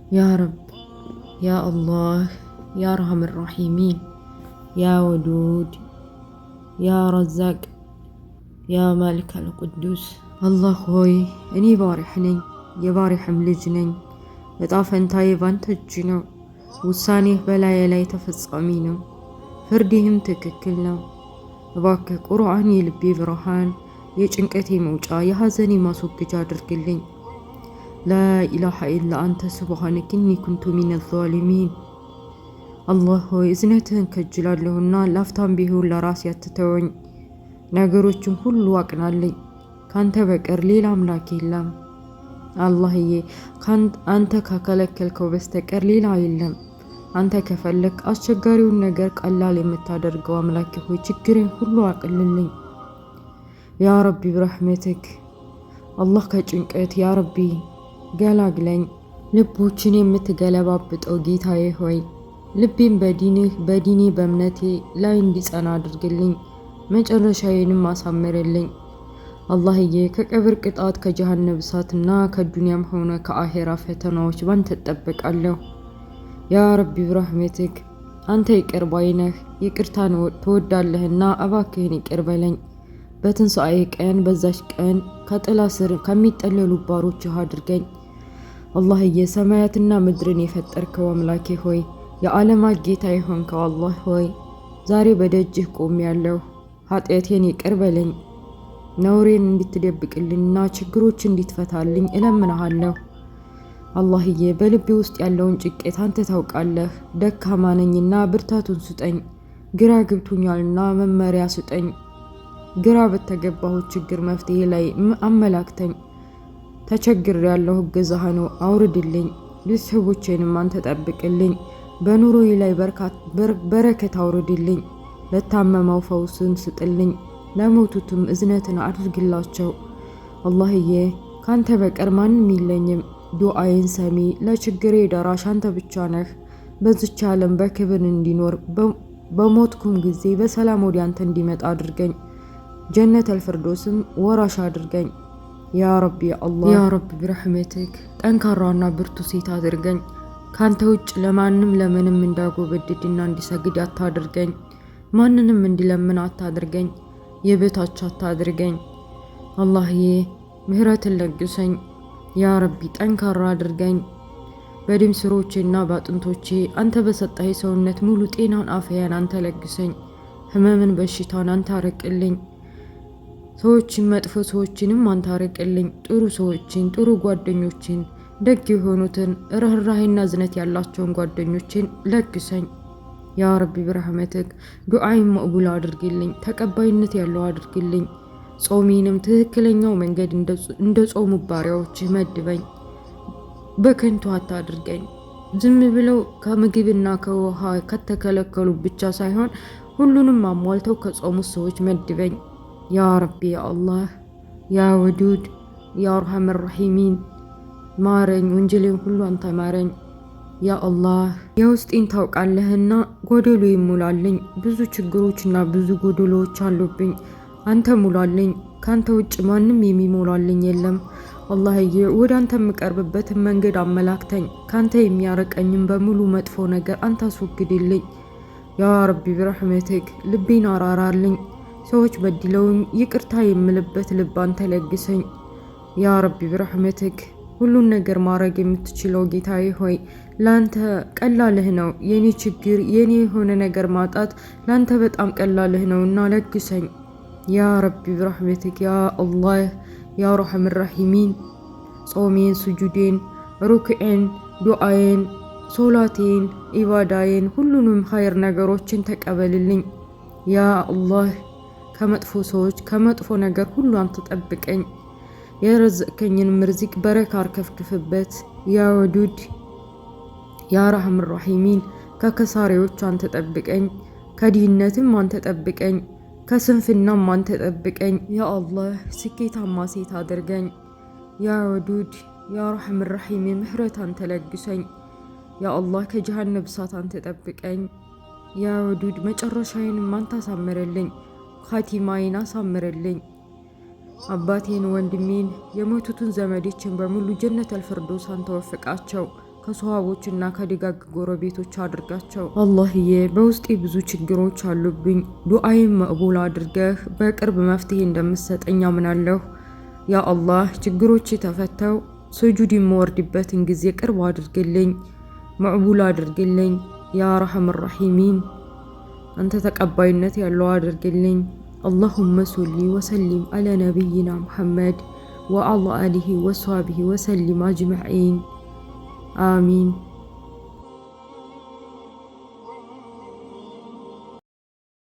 يا رب، يا الله، يا أرحم الراحمين، يا ودود، يا رزاق، يا مالك القدوس። አላህ ሆይ እኔ ባሪያህ ነኝ፣ የባሪያህም ልጅ ነኝ። እጣ ፈንታዬ ባንተ እጅ ነው። ውሳኔህ በላዬ ላይ ተፈጻሚ ነው፣ ፍርድህም ትክክል ነው። እባክህ ቁርአን የልቤ ብርሃን፣ የጭንቀቴ መውጫ፣ የሐዘኔ ማስወገጃ አድርግልኝ። ላኢላሃ ኢላ አንተ ሱብሃነክ ኢኒ ኩንቱ ሚነል ዛሊሚን። አላህ ሆይ እዝነትህን ከጅላለሁና ላፍታም ቢሆን ለራሴ አትተወኝ። ነገሮችን ሁሉ አቅናልኝ፣ ካንተ በቀር ሌላ አምላክ የለም። አላህዬ አንተ ካከለከልከው በስተቀር ሌላ የለም። አንተ ከፈለክ አስቸጋሪውን ነገር ቀላል የምታደርገው አምላክ ሆይ ችግሬን ሁሉ አቅልልኝ። ያ ረቢ ብረሕመትክ አላህ ከጭንቀት ያ ረቢ ገላግለኝ። ልቦችን የምትገለባብጠው ጌታዬ ሆይ ልቤን በዲኔ በእምነቴ ላይ እንዲጸና አድርግልኝ፣ መጨረሻዬንም አሳምርልኝ። አላህዬ ከቀብር ቅጣት፣ ከጀሃነም እሳትና ከዱንያም ሆነ ከአሄራ ፈተናዎች ባንተ እጠበቃለሁ። ያ ረቢ ብረሕመትክ አንተ ይቅር ባይ ነህ፣ ይቅርታን ትወዳለህና እባክህን ይቅር በለኝ። በትንሣኤ ቀን በዛች ቀን ከጥላ ስር ከሚጠለሉ ባሮችህ አድርገኝ። አላህዬ ሰማያትና ምድርን የፈጠርከው አምላኬ ሆይ የዓለማት ጌታ የሆንከው አላህ ሆይ ዛሬ በደጅህ ቆሜያለሁ። ኃጢአቴን ይቅር በለኝ፣ ነውሬን እንድትደብቅልኝና ችግሮች እንድትፈታልኝ እለምንሃለሁ። አላህዬ በልቤ ውስጥ ያለውን ጭቄት አንተ ታውቃለህ። ደካማ ነኝና ብርታቱን ስጠኝ፣ ግራ ገብቶኛልና መመሪያ ስጠኝ። ግራ በተገባሁት ችግር መፍትሄ ላይ አመላክተኝ። ተቸግሬያለሁ፣ እገዛህን አውርድልኝ። ቤተሰቦቼንም አንተ ጠብቅልኝ። በኑሮዬ ላይ በረከት አውርድልኝ። ለታመመው ፈውስን ስጥልኝ፣ ለሞቱትም እዝነትን አድርግላቸው። አላህዬ ካንተ በቀር ማንም የለኝም። ዱዓዬን ሰሚ፣ ለችግሬ ደራሽ አንተ ብቻ ነህ። በዚች ዓለም በክብር እንዲኖር በሞትኩም ጊዜ በሰላም ወደ አንተ እንዲመጣ አድርገኝ። ጀነተል ፊርደውስም ወራሽ አድርገኝ። ያ ረቢ አላህ፣ ያ ረቢ ብረሕመትክ ጠንካራና ብርቱ ሴት አድርገኝ። ካንተ ውጭ ለማንም ለምንም እንዳጎበድድና እንዲሰግድ አታድርገኝ። ማንንም እንዲለምን አታድርገኝ፣ የበታች አታድርገኝ። አላህዬ ምህረትን ለግሰኝ። ያ ረቢ ጠንካራ አድርገኝ። በደም ስሮቼና በአጥንቶቼ አንተ በሰጠህ ሰውነት ሙሉ ጤናን አፍያን አንተ ለግሰኝ። ህመምን በሽታን አንተ አርቅልኝ። ሰዎችን መጥፎ ሰዎችንም አንተ አርቅልኝ። ጥሩ ሰዎችን፣ ጥሩ ጓደኞችን፣ ደግ የሆኑትን ርህራሄና እዝነት ያላቸውን ጓደኞችን ለግሰኝ። ያ ረቢ ብረሕመትክ ዱዓይን መቅቡል አድርግልኝ፣ ተቀባይነት ያለው አድርግልኝ። ጾሜንም ትክክለኛው መንገድ እንደ ጾሙ ባሪያዎችህ መድበኝ። በከንቱ አታድርገኝ። ዝም ብለው ከምግብና ከውሃ ከተከለከሉ ብቻ ሳይሆን ሁሉንም አሟልተው ከጾሙት ሰዎች መድበኝ። ያ ረቢ ያ አላህ፣ ያ ወዱድ፣ ያ አርሐም ራሒሚን ማረኝ፣ ወንጀሌን ሁሉ አንተ ማረኝ። ያ አላህ የውስጤን ታውቃለህና ጎደሎ ይሙላልኝ። ብዙ ችግሮችና ብዙ ጎደሎዎች አሉብኝ፣ አንተ ሙላልኝ። ካንተ ውጭ ማንም የሚሞላልኝ የለም። አላህዬ ወደ አንተ የምቀርብበትን መንገድ አመላክተኝ። ካንተ የሚያረቀኝም በሙሉ መጥፎ ነገር አንተ አስወግድልኝ። ያ ረቢ ብረሕመትክ ልቤን አራራልኝ። ሰዎች በድለውኝ ይቅርታ የምልበት ልብ አንተ ለግሰኝ። ያ ረቢ ብረሕመትክ ሁሉን ነገር ማድረግ የምትችለው ጌታዬ ሆይ ላንተ ቀላልህ ነው። የኔ ችግር የኔ የሆነ ነገር ማጣት ላንተ በጣም ቀላልህ ነውና ለግሰኝ። ያ ረቢ ብረሕመትክ ያ አላህ፣ ያ አርሐም ራሒሚን ጾሜን፣ ስጁዴን፣ ሩክዕን፣ ዱዓዬን፣ ሶላቴን፣ ኢባዳዬን ሁሉንም ኸይር ነገሮችን ተቀበልልኝ። ያ አላህ ከመጥፎ ሰዎች ከመጥፎ ነገር ሁሉ አንተ ጠብቀኝ። የረዘቅከኝንም ርዚቅ በረካ አርከፍክፍበት። ያ ወዱድ፣ ያ አርሐም ራሒሚን ከከሳሪዎች አንተ ጠብቀኝ። ከድህነትም አንተ ጠብቀኝ፣ ከስንፍናም አንተ ጠብቀኝ። ያ አላህ ስኬታማ ሴት አድርገኝ። ያ ወዱድ፣ ያ አርሐም ራሒሚን ምህረት አንተ ለግሰኝ። ያ አላህ ከጀሃነም እሳት አንተ ጠብቀኝ። ያ ወዱድ መጨረሻዬንም አንተ አሳምርልኝ፣ ኻቲማዬን አሳምርልኝ። አባቴን፣ ወንድሜን፣ የሞቱትን ዘመዶችን በሙሉ ጀነተል ፊርደውስ አንተ ወፍቃቸው። ከሰሃቦችና ከደጋግ ጎረቤቶች አድርጋቸው። አላህዬ በውስጤ ብዙ ችግሮች አሉብኝ፣ ዱዓዬን መቅቡል አድርገህ በቅርብ መፍትሄ እንደምትሰጠኝ አምናለሁ። ያ አላህ ችግሮቼ ተፈተው ስጁድ የምወርድበትን ጊዜ ቅርብ አድርግልኝ፣ መቅቡል አድርግልኝ። ያ አርሐም ራሒሚን አንተ ተቀባይነት ያለው አድርግልኝ። አላሁመ ሶሊ ወሰሊም አላ ነቢይና ሙሐመድ ወዐላ አሊሂ ወሰህቢሂ ወሰሊም አጅመዒን አሚን።